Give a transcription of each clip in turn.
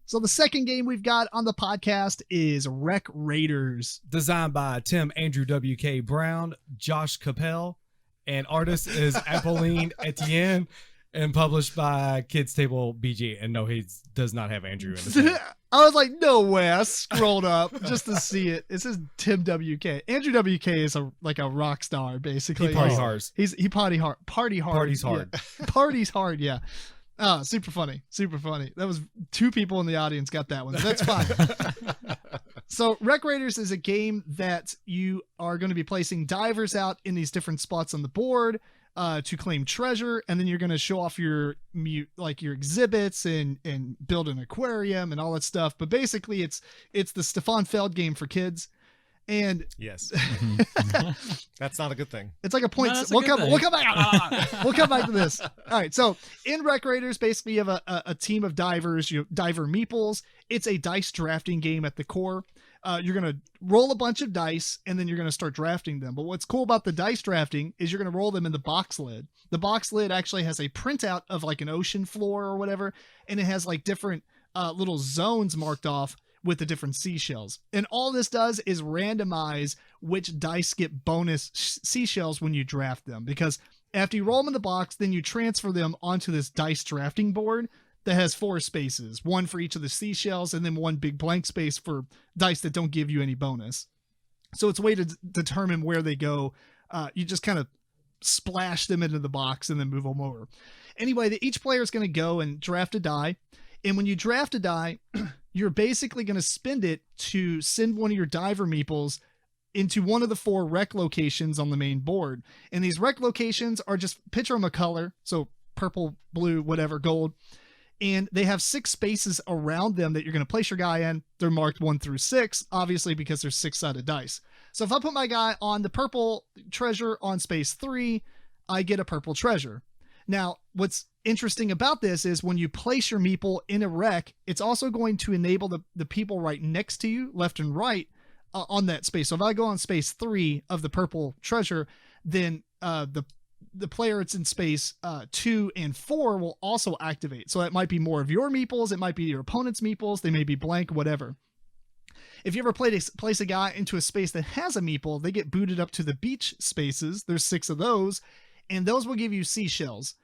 So the second game we've got on the podcast is Wreck Raiders. Designed by Tim Andrew W.K. Brown, Josh Cappel, and artist is Apolline Etienne, and published by Kids Table BG. And no, he does not have Andrew in his name. I was like, no way. I scrolled up just to see it. It says Tim WK. Andrew WK is like a rock star, basically. He party hard. He party hard. Party hard. Parties hard. Yeah. Parties hard, yeah. Oh, super funny. Super funny. That was 2 people in the audience got that one. That's fine. So Wreck Raiders is a game that you are going to be placing divers out in these different spots on the board to claim treasure, and then you're going to show off your exhibits and build an aquarium and all that stuff. But basically it's the Stefan Feld game for kids. And yes, that's not a good thing. It's like a point. We'll come back to this. All right. So in Wreck Raiders, basically you have a team of divers, diver meeples. It's a dice drafting game at the core. You're going to roll a bunch of dice and then you're going to start drafting them. But what's cool about the dice drafting is you're going to roll them in the box lid. The box lid actually has a printout of like an ocean floor or whatever. And it has like different little zones marked off with the different seashells. And all this does is randomize which dice get bonus seashells when you draft them. Because after you roll them in the box, then you transfer them onto this dice drafting board that has 4 spaces, 1 for each of the seashells, and then 1 big blank space for dice that don't give you any bonus. So it's a way to determine where they go. You just kind of splash them into the box and then move them over. Anyway, each player is going to go and draft a die. And when you draft a die, you're basically going to spend it to send one of your diver meeples into one of the 4 wreck locations on the main board. And these wreck locations are just picture them a color. So purple, blue, whatever, gold. And they have 6 spaces around them that you're going to place your guy in. They're marked 1 through 6, obviously, because there's 6-sided dice. So if I put my guy on the purple treasure on space 3, I get a purple treasure. Now, what's interesting about this is when you place your meeple in a wreck, it's also going to enable the people right next to you, left and right, on that space. So if I go on space 3 of the purple treasure, then the player that's in space 2 and 4 will also activate. So that might be more of your meeples. It might be your opponent's meeples. They may be blank, whatever. If you ever place a guy into a space that has a meeple, they get booted up to the beach spaces. There's 6 of those, and those will give you seashells.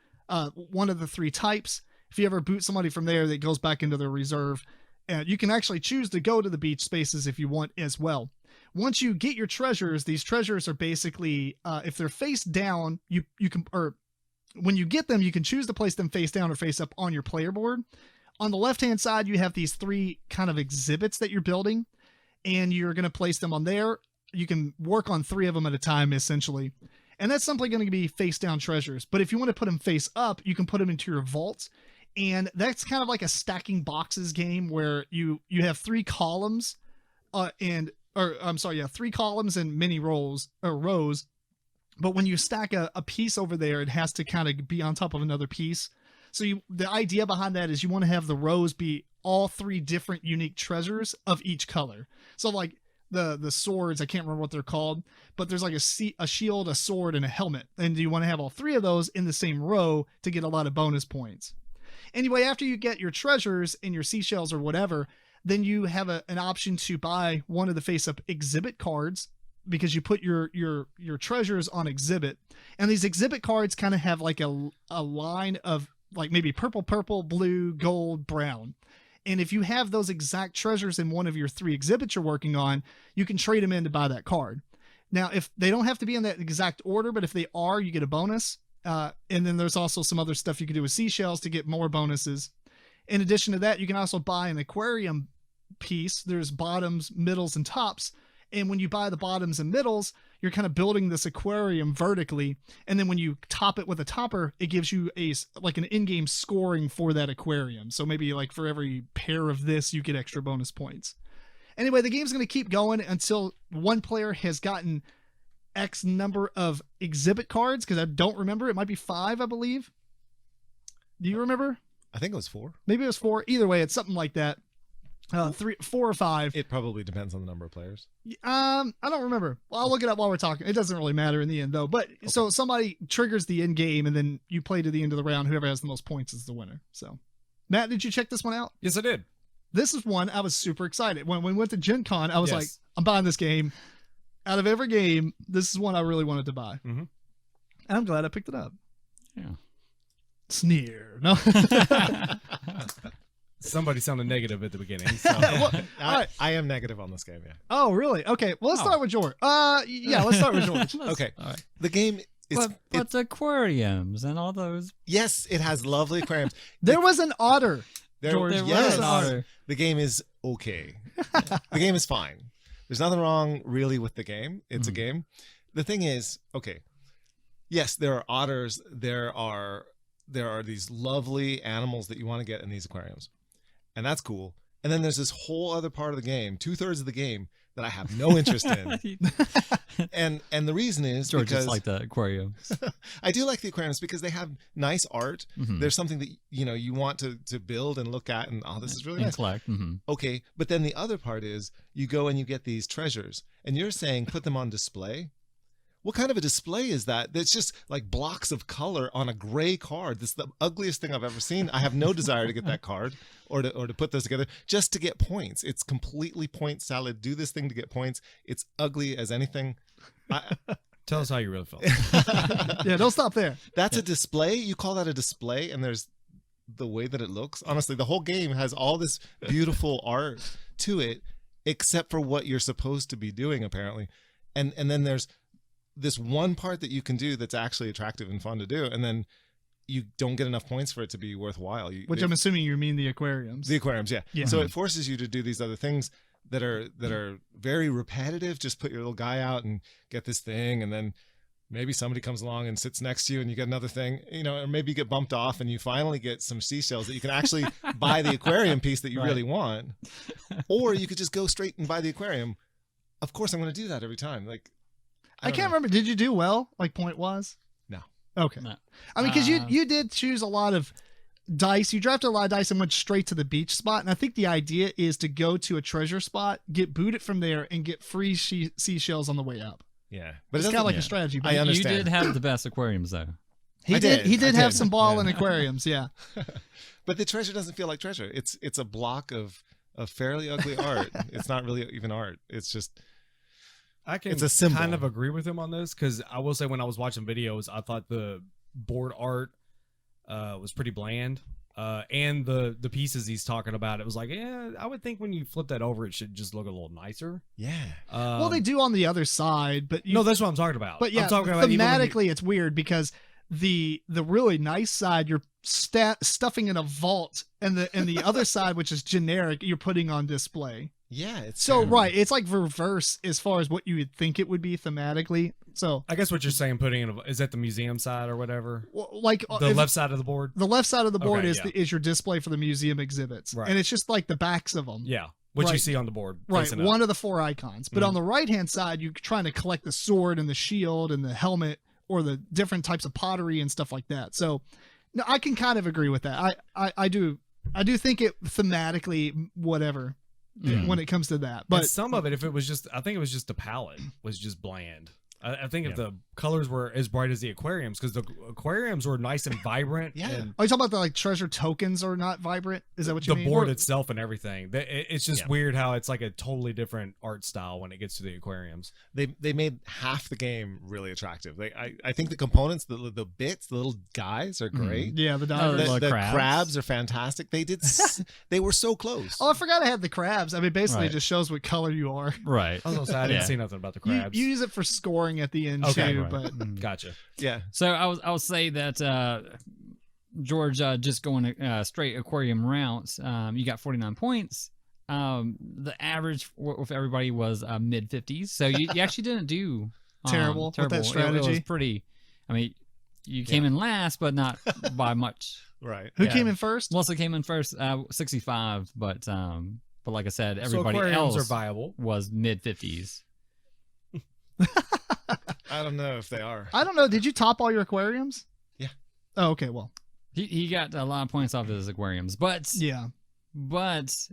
One of the 3 types. If you ever boot somebody from there, that goes back into their reserve. And you can actually choose to go to the beach spaces if you want as well. Once you get your treasures, these treasures are basically, if they're face down, you can, or when you get them, you can choose to place them face down or face up on your player board. On the left-hand side, you have these 3 kind of exhibits that you're building, and you're going to place them on there. You can work on 3 of them at a time, essentially. And that's simply going to be face down treasures. But if you want to put them face up, you can put them into your vault. And that's kind of like a stacking boxes game where you have 3 columns, 3 columns and many rows. But when you stack a piece over there, it has to kind of be on top of another piece. So the idea behind that is you want to have the rows be all 3 different unique treasures of each color. So like the swords, I can't remember what they're called, but there's like a shield, a sword, and a helmet. And you want to have all 3 of those in the same row to get a lot of bonus points. Anyway, after you get your treasures and your seashells or whatever, then you have an option to buy one of the face-up exhibit cards, because you put your treasures on exhibit. And these exhibit cards kind of have like a line of like maybe purple, blue, gold, brown. And if you have those exact treasures in one of your 3 exhibits you're working on, you can trade them in to buy that card. Now, if they don't have to be in that exact order, but if they are, you get a bonus. And then there's also some other stuff you can do with seashells to get more bonuses. In addition to that, you can also buy an aquarium piece. There's bottoms, middles, and tops. And when you buy the bottoms and middles, you're kind of building this aquarium vertically. And then when you top it with a topper, it gives you like an in-game scoring for that aquarium. So maybe like for every pair of this, you get extra bonus points. Anyway, the game's going to keep going until one player has gotten X number of exhibit cards, because I don't remember. It might be 5, I believe. Do you remember? I think it was 4. Maybe it was 4. Either way, it's something like that. 3, 4 or 5. It probably depends on the number of players. I don't remember. Well, I'll look it up while we're talking. It doesn't really matter in the end, though. But okay. So somebody triggers the end game, and then you play to the end of the round. Whoever has the most points is the winner. So, Matt, did you check this one out? Yes, I did. this is one I was super excited. When we went to Gen Con, I was Yes. like, I'm buying this game. Out of every game, this is one I really wanted to buy. Mhm. And I'm glad I picked it up. Yeah. Sneer. No. Somebody sounded negative at the beginning. So. I am negative on this game. Yeah. Oh, really? Okay. Well, let's start with George. Yeah, let's start with George. Okay. All right. The game is. But the aquariums and all those. Yes, it has lovely aquariums. There was an otter. There, George, There yes, was an otter. the game is okay. The game is fine. There's nothing wrong really with the game. It's a game. The thing is, okay. Yes, there are otters. There are these lovely animals that you want to get in these aquariums, and that's cool. And then there's this whole other part of the game, 2/3 of the game, that I have no interest in. And the reason is George because just like the aquariums. I do like the aquariums because they have nice art. There's something that you want to build and look at, and this is really And nice. collect. Okay, but then the other part is you go and you get these treasures, and you're saying put them on display. What kind of a display is that? That's just like blocks of color on a gray card. This is the ugliest thing I've ever seen. I have no desire to get that card or to put those together just to get points. It's completely point salad. Do this thing to get points. It's ugly as anything. Tell us how you really felt. Yeah, don't stop there. That's a display? You call that a display? And there's the way that it looks? Honestly, the whole game has all this beautiful art to it, except for what you're supposed to be doing, apparently. And then there's this one part that you can do that's actually attractive and fun to do, and then you don't get enough points for it to be worthwhile. I'm assuming you mean the aquariums. The aquariums, yeah. Yeah. So it forces you to do these other things that are very repetitive. Just put your little guy out and get this thing, and then maybe somebody comes along and sits next to you and you get another thing, or maybe you get bumped off and you finally get some seashells that you can actually buy the aquarium piece that you really want. Or you could just go straight and buy the aquarium. Of course, I'm going to do that every time. Like, I can't remember. Did you do well, like point wise? No. Okay. No. I mean, because you did choose a lot of dice. You drafted a lot of dice and went straight to the beach spot. And I think the idea is to go to a treasure spot, get booted from there, and get free seashells on the way up. Yeah. But it's it kind of like doesn't- a strategy. I But understand. You did have the best aquariums, though. he I did. did. He did I have did. some ball Yeah. in aquariums. Yeah. But the treasure doesn't feel like treasure. It's a block of fairly ugly art. It's not really even art. It's just I can It's a symbol. kind of agree with him on this because I will say when I was watching videos, I thought the board art was pretty bland. And the pieces he's talking about, it was like, yeah, I would think when you flip that over, it should just look a little nicer. yeah. Well, they do on the other side, but No, that's what I'm talking about. But yeah, I'm talking about even when you- thematically, it's weird because the really nice side you're stuffing in a vault, and the other side, which is generic, you're putting on display. Yeah, it's So right, it's like reverse as far as what you would think it would be thematically. So I guess what you're saying, putting in is that the museum side or whatever, like the if- left side of the board. the left side of the board Okay, is yeah. is your display for the museum exhibits, Right. and it's just like the backs of them. Yeah, what you Right. see on the board. Right, facing up. one of the four icons. But Mhm. on the right hand side, you're trying to collect the sword and the shield and the helmet or the different types of pottery and stuff like that. So, no, I can kind of agree with that. I do think it thematically whatever when it comes to that. But But some of it, if it was just, I think it was just the palette was just bland. I think if the colors were as bright as the aquariums, because the aquariums were nice and vibrant. Yeah. And are you talking about the like treasure tokens are not vibrant? Is that what you the mean? board Or- itself and everything. It's just weird how it's like a totally different art style when it gets to the aquariums. They made half the game really attractive. I think the components, the bits, the little guys are great. yeah, the Oh, divers. the The crabs. crabs are fantastic. They were so close. Oh, I forgot I had the crabs. I mean, basically, Right. it just shows what color you are. Right. I was gonna say I didn't Yeah. see nothing about the You, crabs. you use it for scoring at the end Okay, too, right. but Gotcha. Yeah. So I will say that George, just going straight aquarium routes, you got 49 points. The average with everybody was mid 50s. So you actually didn't do Terrible with that It was strategy. pretty. I mean, you came in last, but not by much. Right. who Yeah. came in first? Melissa came in first, 65, but like I said, everybody so aquariums else are viable. was mid 50s. I don't know if they are. I don't know. Did you top all your aquariums? Yeah. Oh, okay. Well, He got a lot of points off his aquariums, but yeah,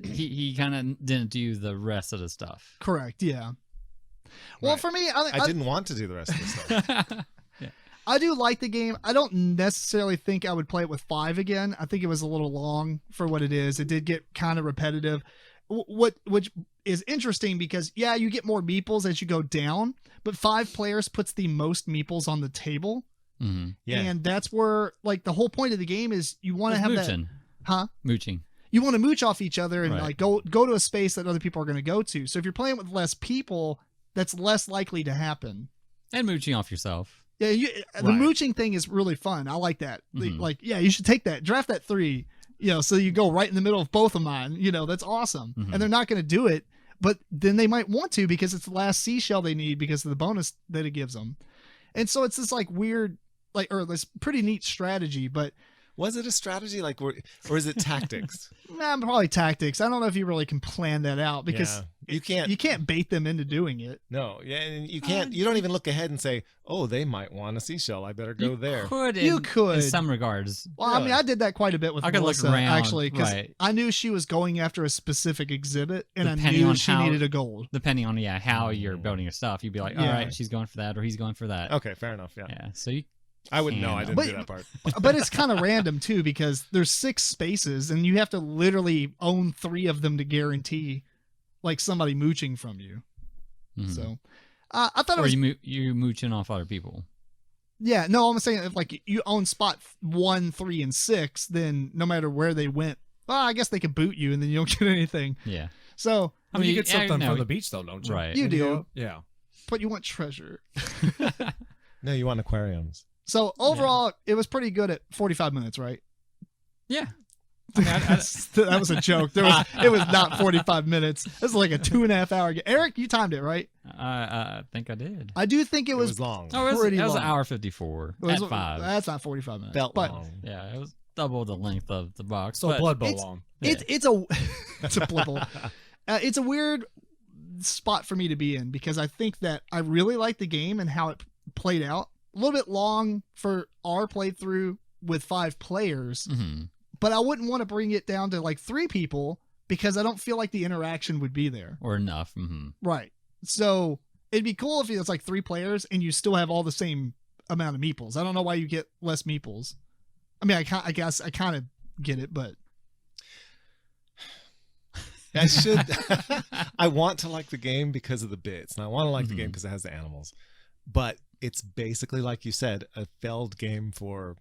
he kind of didn't do the rest of the stuff. correct. Yeah. Well, Right. for me, I didn't want to do the rest of the stuff. I do like the game. I don't necessarily think I would play it with 5 again. I think it was a little long for what it is. It did get kind of repetitive. Which is interesting because, yeah, you get more meeples as you go down, but 5 players puts the most meeples on the table. Mm-hmm. Yeah. And that's where, like, the whole point of the game is you want to have mooching. Mooching. you want to mooch off each other and Right. like go to a space that other people are going to go to. So if you're playing with less people, that's less likely to happen. And mooching off yourself. Yeah, the Right. mooching thing is really fun. I like that. Mhm. Like, yeah, you should take that. Draft that 3. So you go right in the middle of both of mine. That's awesome. Mhm. And they're not going to do it, but then they might want to because it's the last seashell they need because of the bonus that it gives them. And so it's this like weird, or this pretty neat strategy, but Was it a strategy, like, or is it tactics? probably tactics. I don't know if you really can plan that out because Yeah. you can't bait them into doing it. No, yeah, and you can't. You don't even look ahead and say, "Oh, they might want a seashell. I better go there." You could. in some regards. Well, I mean, I did that quite a bit with I could look Melissa, around, actually, because right. I knew she was going after a specific exhibit, and Depending I knew on she how- needed a gold. Depending on how you're building your stuff, you'd be like, all Yeah. right, she's going for that, or he's going for that. Okay, fair enough. Yeah, Yeah. So you I wouldn't know. I didn't But- do that part. But it's kind of random too because there's 6 spaces, and you have to literally own 3 of them to guarantee, like, somebody mooching from you. Mhm. So, I thought it or was you mooching off other people. yeah. No, I'm saying if like you own spot 1, 3, and 6, then no matter where they went, well, I guess they could boot you, and then you don't get anything. Yeah. So, I mean, you mean, get something no, from the beach, though, don't you? right. You And, do. Yeah. but you want treasure. No, you want aquariums. So overall, it was pretty good at 45 minutes, right? Yeah. I mean, That was a joke. It was not 45 minutes. It was like a 2.5 hour game. Eric, you timed it, right? I think I did. I do think it It was. was long. Oh, it was pretty an long. hour 54 it was- at 5. That's not 45 minutes. Felt but long. Yeah, it was double the length of the box. So but Blood Bowl it's- long. it's a it's a blibble. It's a weird spot for me to be in because I think that I really like the game and how it played out. A little bit long for our playthrough with 5 players, Mhm. but I wouldn't want to bring it down to like 3 people because I don't feel like the interaction would be there. Or enough. Mm-hmm. Right. So it'd be cool if it's like 3 players and you still have all the same amount of meeples. I don't know why you get less meeples. I mean, I guess I kind of get it, but I should. I want to like the game because of the bits, and I want to like the game Mhm. because it has the animals. But it's basically, like you said, a failed game for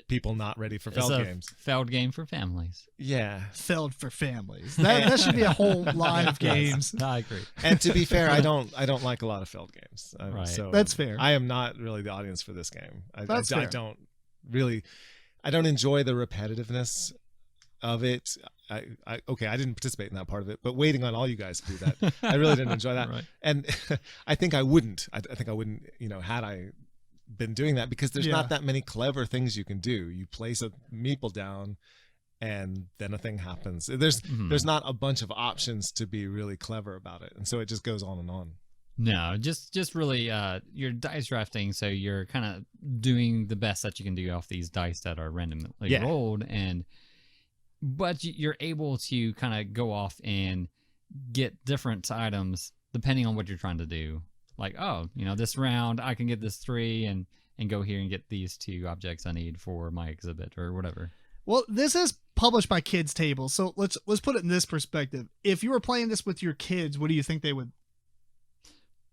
people not ready for failed It's a games. failed game for families. Yeah. failed for families. That should be a whole line of Yes. games. I agree. And to be fair, I don't like a lot of failed games. Right. So That's fair. I am not really the audience for this game. That's I fair. don't really. I don't enjoy the repetitiveness of it. Okay, I didn't participate in that part of it, but waiting on all you guys to do that, I really didn't enjoy that. Right. And I think I wouldn't. I think I wouldn't. Had I been doing that, because there's Yeah. not that many clever things you can do. You place a meeple down, and then a thing happens. There's not a bunch of options to be really clever about it, and so it just goes on and on. No, just really you're dice drafting, so you're kind of doing the best that you can do off these dice that are randomly Yeah. rolled, but you're able to kind of go off and get different items depending on what you're trying to do. Like, this round I can get this 3 and go here and get these 2 objects I need for my exhibit or whatever. Well, this is published by Kids Table, so let's put it in this perspective. If you were playing this with your kids, what do you think they would?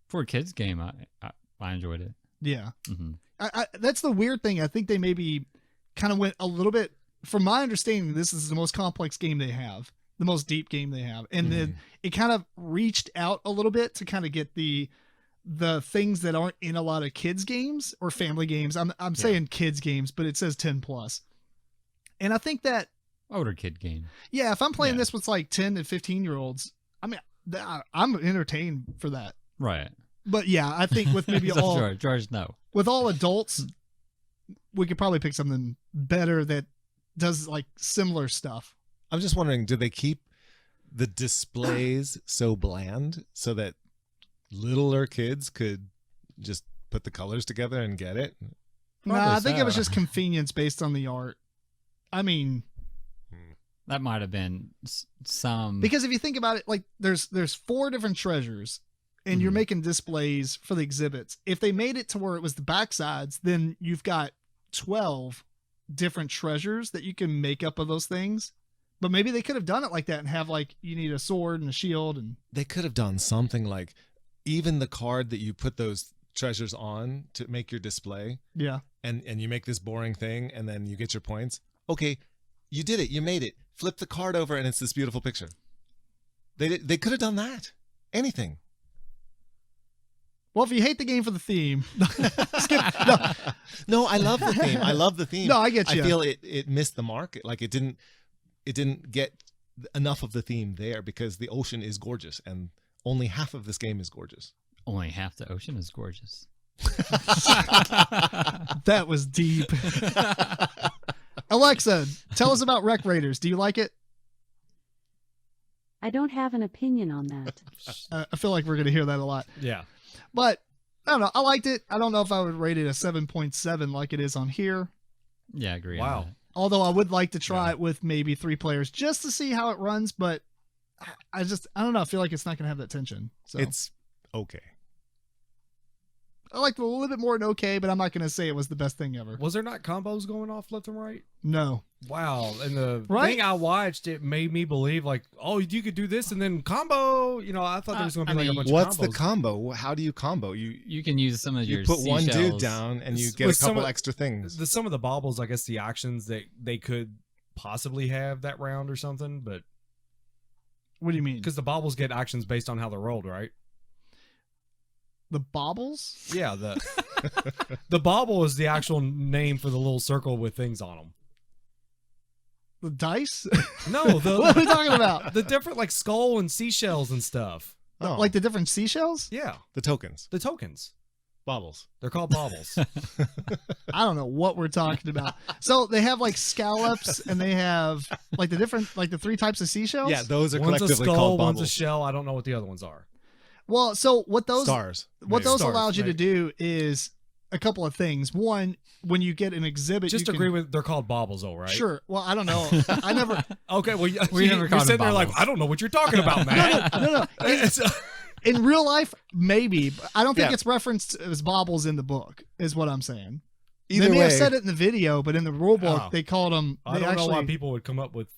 For a kids game, I enjoyed it. Yeah, Hmm. that's the weird thing. I think they maybe kind of went a little bit. From my understanding, this is the most complex game they have, the most deep game they have, and then it kind of reached out a little bit to kind of get the things that aren't in a lot of kids games or family games. I'm saying kids games, but it says 10 plus. And I think that, Older kid game. yeah, if I'm playing Yeah. this with like 10 and 15-year-olds, I mean, I'm entertained for that. Right. But yeah, I think with maybe all George, no. with all adults, we could probably pick something better that does like similar stuff. I'm just wondering, do they keep the displays so bland so that littler kids could just put the colors together and get it? No, I think it was so. just convenience based on the art. I mean, That might have been some. because if you think about it, like there's 4 different treasures, and you're making displays for the exhibits. If they made it to where it was the backsides, then you've got 12 different treasures that you can make up of those things. But maybe they could have done it like that and have like, you need a sword and a shield. And They could have done something like even the card that you put those treasures on to make your display. yeah. And you make this boring thing and then you get your points. Okay, you did it. You made it. Flip the card over and it's this beautiful picture. They could have done that. Anything. Well, if you hate the game for the theme, skip. No, I love the theme. I love the theme. No, I get you. I feel it missed the mark. Like it didn't get enough of the theme there because the ocean is gorgeous and only half of this game is gorgeous. Only half the ocean is gorgeous. That was deep. Alexa, tell us about Wreck Raiders. Do you like it? I don't have an opinion on that. I feel like we're going to hear that a lot. Yeah. But I don't know. I liked it. I don't know if I would rate it a 7.7 like it is on here. Yeah, I agree. Wow. On that. Although I would like to try it with maybe 3 players just to see how it runs. But I don't know. I feel like it's not going to have that tension. So It's okay. I liked it a little bit more than okay, but I'm not going to say it was the best thing ever. Was there not combos going off left and right? No. Wow. And the Right? thing I watched, it made me believe like, oh, you could do this and then combo. You know, I thought there was going to be like a bunch What's of the combos. combo? How do you combo? You can use some of You your put one dude seashells. down and you With get a some couple of- extra things. Some of the baubles, I guess the actions that they could possibly have that round or something, but What do you mean? because the baubles get actions based on how they're rolled, right? The baubles? Yeah, the bauble is the actual name for the little circle with things on them. The dice? No, What are we talking about? the different like skull and seashells and stuff. Oh, Like the different seashells? Yeah, the tokens. the tokens. Baubles. They're called baubles. I don't know what we're talking about. So they have like scallops and they have like the different, like the 3 types of seashells? Yeah, those are One's a collectively skull, called one's a baubles. shell. I don't know what the other ones are. Well, so what those Stars. what maybe. those Stars, allows you to maybe. do is a couple of things. One, when you get an exhibit, Just you agree can, with they're called baubles, though, right? Sure. Well, I don't know. I never. Okay. Well, We never you're called them sitting there like, baubles. I don't know what you're talking about, man. No. It's, In real life, maybe. But I don't think Yeah. it's referenced as baubles in the book. Is what I'm saying. Either They may way, have said it in the video, but in the rule book, Oh. they called them. I They don't know why actually. people would come up with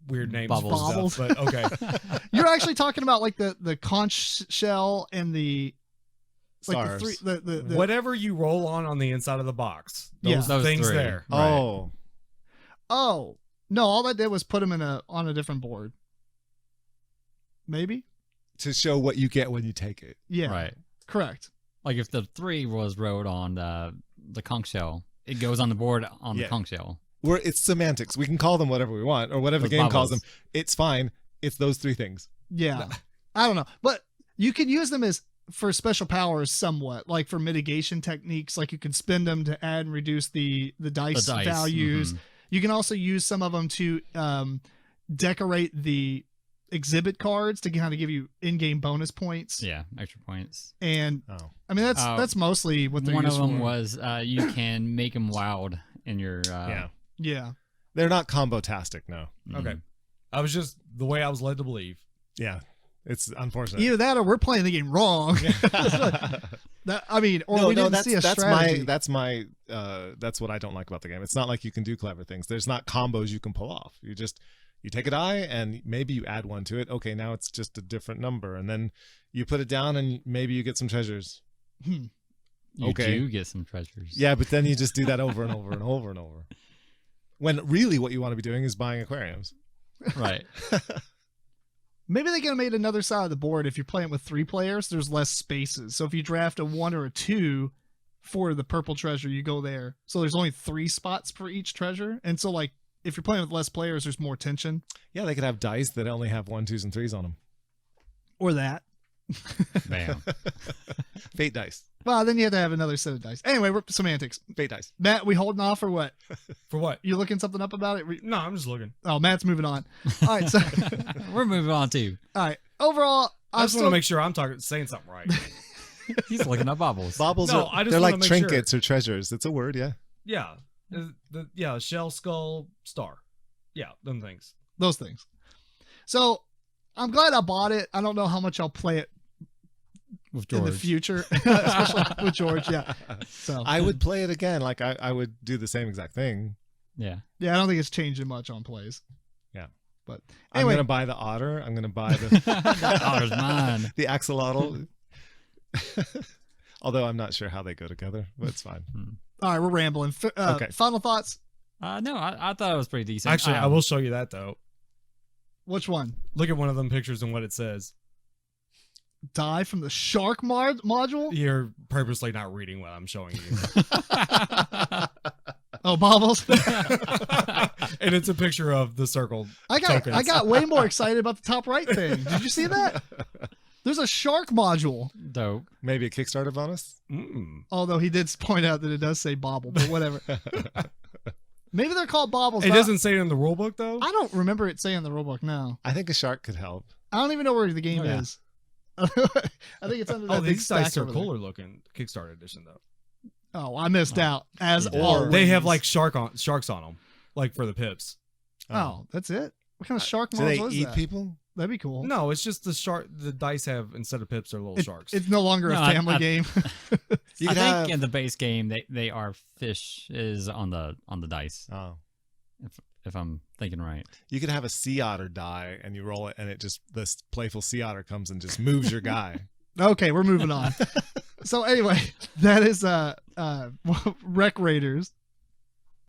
weird names Baubles. for stuff, but okay. You're actually talking about like the conch shell and the like stars. the Whatever you roll on the inside of the box, Yeah. those Those things 3. there. Right. Oh, Oh no! All I did was put them on a different board. Maybe. to show what you get when you take it. Yeah. Right. Correct. Like if the 3 was wrote on the conch shell, it goes on the board on Yeah. the conch shell. It's semantics. We can call them whatever we want or whatever the Those game calls them. bubbles. It's fine. It's those 3 things. Yeah. I don't know, but you can use them as for special powers somewhat, like for mitigation techniques. Like you can spend them to add and reduce the dice, dice, values. mhm. You can also use some of them to decorate the exhibit cards to kind of give you in-game bonus points. Yeah, extra points. And Oh. I mean that's mostly what they're One of used them for. was you can make them wild in your. Yeah. Yeah. They're not combo-tastic, no. mhm. Okay. I was just the way I was led to believe. Yeah. It's unfortunate. Either that or we're playing the game wrong. That, I mean, or we didn't see a strategy. that's what I don't like about the game. It's not like you can do clever things. There's not combos you can pull off. You take a die and maybe you add 1 to it. Okay, now it's just a different number, and then you put it down and maybe you get some treasures. You Okay. do get some treasures. Yeah, but then you just do that over and over and over and over. When really what you want to be doing is buying aquariums. Right. Maybe they could have made another side of the board. If you're playing with 3 players, there's less spaces. So if you draft a 1 or a 2 for the purple treasure, you go there. So there's only 3 spots for each treasure. And so like if you're playing with less players, there's more tension. Yeah, they could have dice that only have 1, 2s, and 3s on them. Or that. Bam. Fate dice. Well, then you have to have another set of dice. Anyway, we're semantics. Fate dice. Matt, we holding off or what? For what? You looking something up about it? No, I'm just looking. Oh, Matt's moving on. All right. So, We're moving on too. all right. Overall, I I'm just want to make sure I'm saying something right. He's looking up bubbles. Baubles No, I are just they're wanna like make sure. trinkets or treasures. It's a word, yeah. Yeah. Shell, skull, star. Yeah, them things. those things. So I'm glad I bought it. I don't know how much I'll play it with in the George. future, especially with George. Yeah. So I would play it again. Like I would do the same exact thing. Yeah. yeah, I don't think it's changing much on plays. Yeah. But I'm anyway, gonna buy the otter. I'm gonna buy the That otter's mine. the axolotl. Although I'm not sure how they go together, but it's fine. all right, we're rambling. Okay. Final thoughts. No, I thought it was pretty decent. Actually, I will show you that though. Which one? Look at one of them pictures and what it says. Die from the shark module? You're purposely not reading what I'm showing you. Oh, bobbles. And it's a picture of the circle. I tokens. got way more excited about the top right thing. Did you see that? There's a shark module. Dope. Maybe a Kickstarter bonus. Although he did point out that it does say bobble, but whatever. Maybe they're called bobbles. It doesn't say it in the rule book though. I don't remember it saying in the rulebook. No, I think a shark could help. I don't even know where the game Oh, yeah. is. I think it's under that Oh, big these dice stack are over there. cooler looking. Kickstarter edition though. Oh, I missed out. As Yeah. always. They have like sharks on them, like for the pips. Oh, that's it. What kind of shark Do they module is eat that? people? That'd be cool. No, it's just the shark. The dice have instead of pips, they're little sharks. It's no longer No, a family I- game. You I could think have. in the base game they are fish is on the dice. Oh. If I'm thinking right. You could have a sea otter die, and you roll it, and it just this playful sea otter comes and just moves your guy. Okay, we're moving on. So anyway, that is Rec Raiders.